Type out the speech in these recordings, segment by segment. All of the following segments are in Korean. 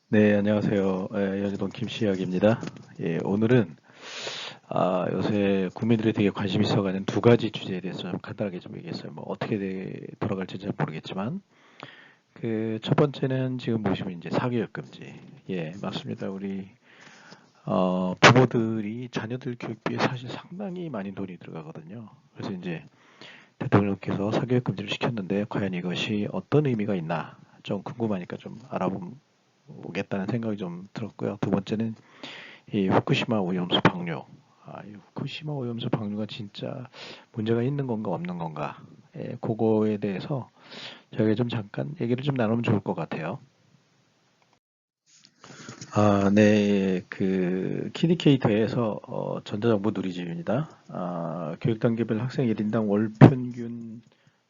네, 안녕하세요. 연희동 김시학입니다. 예, 오늘은 요새 국민들이 되게 관심 있어가는 두 가지 주제에 대해서 좀 간단하게 좀 얘기했어요. 뭐 어떻게 돌아갈지 잘 모르겠지만 그 첫 번째는 지금 보시면 이제 사교육 금지. 예, 맞습니다. 우리 부모들이 자녀들 교육비에 사실 상당히 많은 돈이 들어가거든요. 그래서 이제 대통령께서 사교육 금지를 시켰는데 과연 이것이 어떤 의미가 있나 좀 궁금하니까 좀 알아보겠다는 생각이 좀 들었고요. 두 번째는 이 후쿠시마 오염수 방류. 이 후쿠시마 오염수 방류가 진짜 문제가 있는 건가 없는 건가. 그거에 대해서 저희가 좀 잠깐 얘기를 좀 나누면 좋을 것 같아요. 네, 그 키니케이터에서 전자정보 누리집입니다. 교육단계별 학생 1인당 월 평균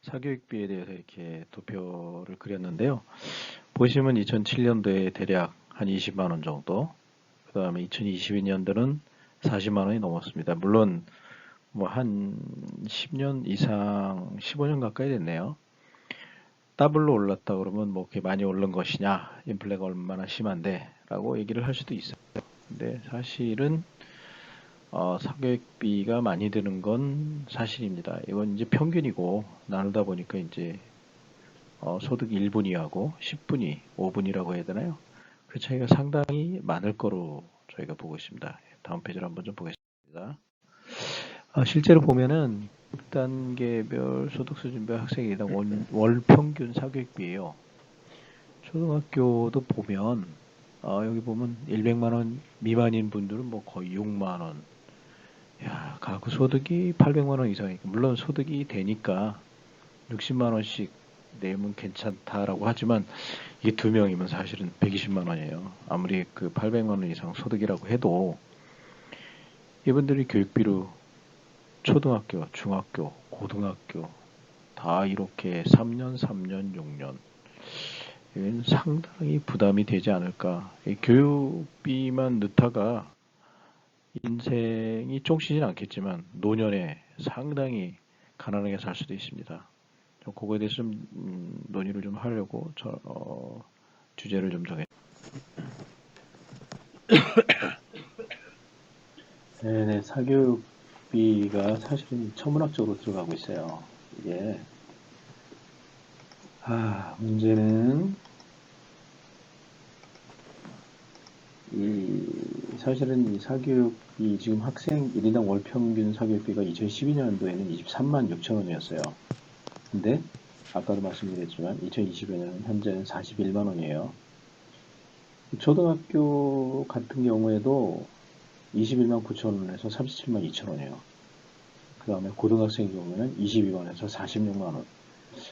사교육비에 대해서 이렇게 도표를 그렸는데요. 보시면 2007년도에 대략 한 20만 원 정도, 그 다음에 2022년도는 40만 원이 넘었습니다. 물론 뭐 한 10년 이상, 15년 가까이 됐네요. 더블로 올랐다 그러면 뭐 그게 많이 오른 것이냐, 인플레가 얼마나 심한데 라고 얘기를 할 수도 있어요. 근데 사실은 사교육비가 많이 드는 건 사실입니다. 이건 이제 평균이고 나누다 보니까 이제 소득 1분위하고 10분위, 5분위라고 해야 되나요? 그 차이가 상당히 많을 거로 저희가 보고 있습니다. 다음 페이지를 한번 좀 보겠습니다. 실제로 보면은 단계별 소득 수준별 학생이당 월 평균 사교육비예요. 초등학교도 보면 여기 보면 100만 원 미만인 분들은 뭐 거의 6만 원. 야, 가구 소득이 800만 원 이상이니까 물론 소득이 되니까 60만 원씩 내면 괜찮다라고 하지만 이게 두 명이면 사실은 120만 원이에요. 아무리 그 800만 원 이상 소득이라고 해도 이분들이 교육비로 초등학교, 중학교, 고등학교 다 이렇게 3년, 3년, 6년 이건 상당히 부담이 되지 않을까. 이 교육비만 넣다가 인생이 쫑치진 않겠지만 노년에 상당히 가난하게 살 수도 있습니다. 그거에 대해서 좀 논의를 좀 하려고 주제를 좀 정했습니다. 네네, 사교육비가 사실은 천문학적으로 들어가고 있어요. 이게 문제는 이 사실은 이 사교육비 지금 학생 1인당 월 평균 사교육비가 2012년도에는 23만 6천 원이었어요. 근데 아까도 말씀드렸지만 2020년에는 현재는 41만 원이에요. 초등학교 같은 경우에도 21만 9천 원에서 37만 2천 원이에요. 그 다음에 고등학생의 경우에는 22만 원에서 46만 원.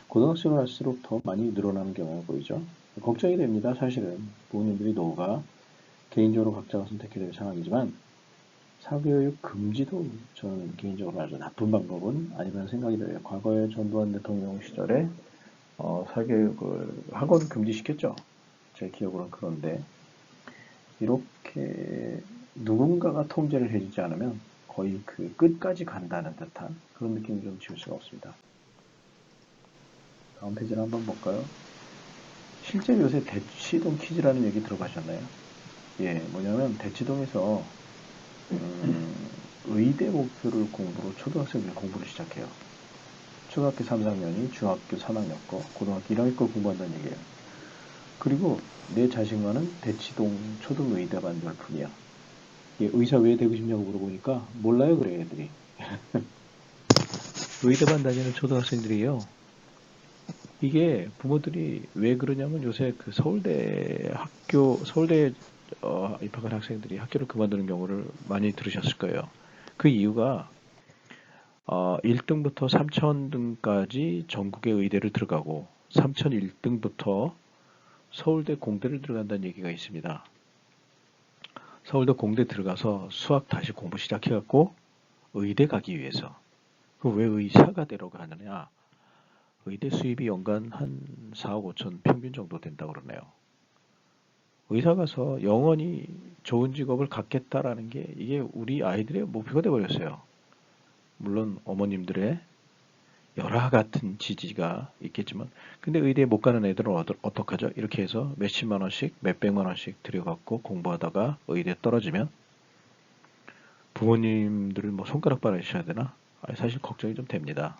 고등학생을 할수록 더 많이 늘어나는 경우가 보이죠. 걱정이 됩니다. 사실은 부모님들이 노후가 개인적으로 각자가 선택해야 될 상황이지만 사교육 금지도 저는 개인적으로 아주 나쁜 방법은 아니라는 생각이 들어요. 과거에 전두환 대통령 시절에 사교육을 학원 금지시켰죠. 제 기억으로는 그런데 이렇게 누군가가 통제를 해주지 않으면 거의 그 끝까지 간다는 듯한 그런 느낌이 좀 지울 수가 없습니다. 다음 페이지를 한번 볼까요? 실제 요새 대치동 퀴즈라는 얘기 들어가셨나요? 예, 뭐냐면 대치동에서 의대 목표를 공부로 초등학생들이 공부를 시작해요. 초등학교 3, 4학년이 중학교 3학년 거, 고등학교 1학년 거 공부한다는 얘기예요. 그리고 내 자신과는 대치동 초등의대반 열풍이야. 의사 왜 되고 싶냐고 물어보니까 몰라요 그래 애들이. 의대반 다니는 초등학생들이요. 이게 부모들이 왜 그러냐면 요새 그 서울대에 입학한 학생들이 학교를 그만두는 경우를 많이 들으셨을 거예요. 그 이유가 1등부터 3000등까지 전국의 의대를 들어가고 3001등부터 서울대 공대를 들어간다는 얘기가 있습니다. 서울대 공대 들어가서 수학 다시 공부 시작해갖고 의대 가기 위해서. 그 왜 의사가 되려고 하느냐? 의대 수입이 연간 한 4억 5천 평균 정도 된다고 그러네요. 의사 가서 영원히 좋은 직업을 갖겠다라는 게 이게 우리 아이들의 목표가 돼버렸어요. 물론 어머님들의 열화 같은 지지가 있겠지만, 근데 의대에 못 가는 애들은 어떡하죠? 이렇게 해서 몇십만 원씩, 몇백만 원씩 들여갖고 공부하다가 의대 떨어지면 부모님들을 뭐 손가락 빨아주셔야 되나? 사실 걱정이 좀 됩니다.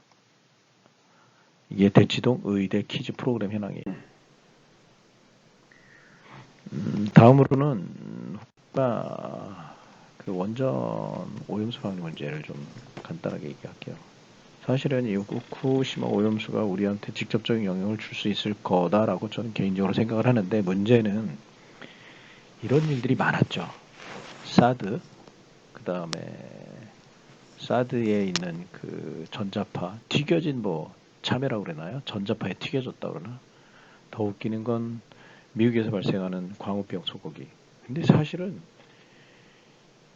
이게 대치동 의대 퀴즈 프로그램 현황이에요. 다음으로는 그 원전 오염수 방류 문제를 좀 간단하게 얘기할게요. 사실은 이 후쿠시마 오염수가 우리한테 직접적인 영향을 줄 수 있을 거다라고 저는 개인적으로 생각을 하는데, 문제는 이런 일들이 많았죠. 사드, 그 다음에 사드에 있는 그 전자파, 튀겨진 뭐 참외라고 그러나요? 전자파에 튀겨졌다 그러나? 더 웃기는 건 미국에서 발생하는 광우병 소고기. 근데 사실은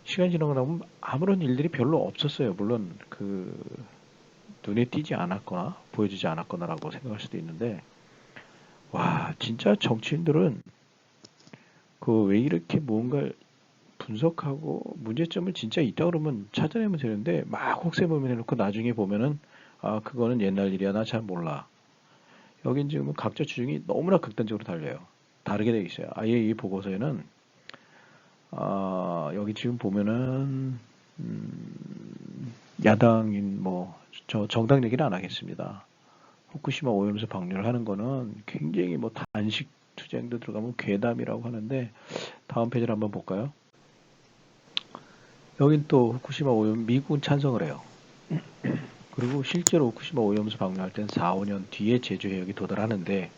시간이 지나고 나면 아무런 일들이 별로 없었어요. 물론 그 눈에 띄지 않았거나 보여지지 않았거나라고 생각할 수도 있는데, 와 진짜 정치인들은 그 왜 이렇게 뭔가 분석하고 문제점을 진짜 있다 그러면 찾아내면 되는데, 막 혹세무민 해놓고 나중에 보면은 아 그거는 옛날 일이야 나 잘 몰라. 여긴 지금 각자 주장이 너무나 극단적으로 달려요. 다르게 되어 있어요. 아예 이 보고서에는 여기 지금 보면은 야당인 뭐 저 정당 얘기는 안 하겠습니다. 후쿠시마 오염수 방류를 하는 거는 굉장히 뭐 단식 투쟁도 들어가면 괴담이라고 하는데, 다음 페이지를 한번 볼까요? 여긴 또 후쿠시마 오염 미국은 찬성을 해요. 그리고 실제로 후쿠시마 오염수 방류할 때는 4, 5년 뒤에 제주 해역이 도달하는데,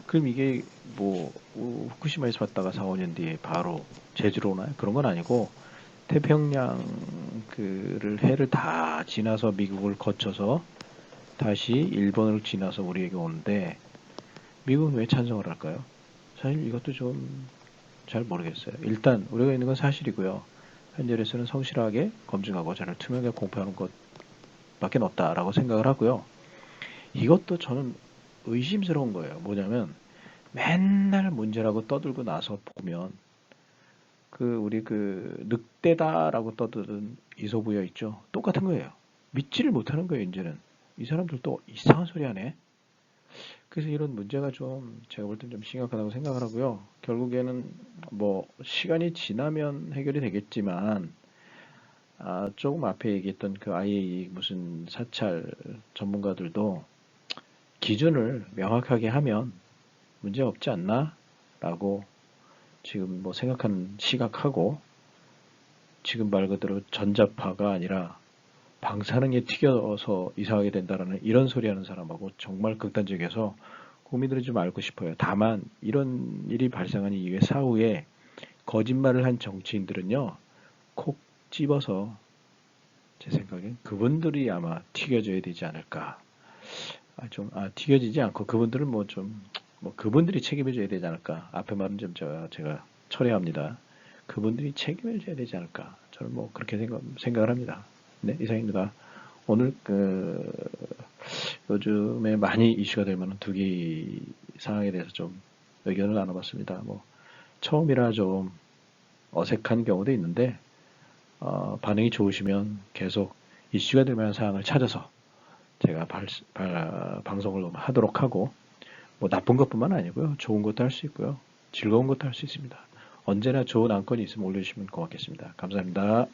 그럼 이게 뭐 후쿠시마에서 봤다가 4, 5년 뒤에 바로 제주로 오나요? 그런 건 아니고 태평양 그를 해를 다 지나서 미국을 거쳐서 다시 일본을 지나서 우리에게 오는데, 미국은 왜 찬성을 할까요? 사실 이것도 좀 잘 모르겠어요. 일단 우리가 있는 건 사실이고요. 현재로서는 성실하게 검증하고 저를 투명하게 공표하는 것밖에 없다라고 생각을 하고요. 이것도 저는 의심스러운 거예요. 뭐냐면 맨날 문제라고 떠들고 나서 보면 그 우리 그 늑대다라고 떠드는 이소부여 있죠. 똑같은 거예요. 믿지를 못하는 거예요. 이제는 이 사람들 또 이상한 소리 하네. 그래서 이런 문제가 좀 제가 볼 땐 좀 심각하다고 생각을 하고요. 결국에는 뭐 시간이 지나면 해결이 되겠지만, 조금 앞에 얘기했던 그 IAEA 무슨 사찰 전문가들도 기준을 명확하게 하면 문제 없지 않나? 라고 지금 뭐 생각하는 시각하고, 지금 말 그대로 전자파가 아니라 방사능에 튀겨서 이상하게 된다라는 이런 소리 하는 사람하고 정말 극단적이어서 국민들이 좀 알고 싶어요. 다만 이런 일이 발생한 이후에 사후에 거짓말을 한 정치인들은요, 콕 집어서 제 생각엔 그분들이 아마 튀겨져야 되지 않을까. 튀겨지지 않고 그분들은 뭐 좀, 뭐 그분들이 책임을 져야 되지 않을까. 앞에 말은 좀 제가 철회합니다. 그분들이 책임을 져야 되지 않을까. 저는 뭐 그렇게 생각을 합니다. 네, 이상입니다. 오늘 요즘에 많이 이슈가 될 만한 두 개의 상황에 대해서 좀 의견을 나눠봤습니다. 뭐 처음이라 좀 어색한 경우도 있는데, 반응이 좋으시면 계속 이슈가 될 만한 사항을 찾아서 제가 방송을 하도록 하고, 뭐 나쁜 것뿐만 아니고요. 좋은 것도 할 수 있고요. 즐거운 것도 할 수 있습니다. 언제나 좋은 안건이 있으면 올려주시면 고맙겠습니다. 감사합니다.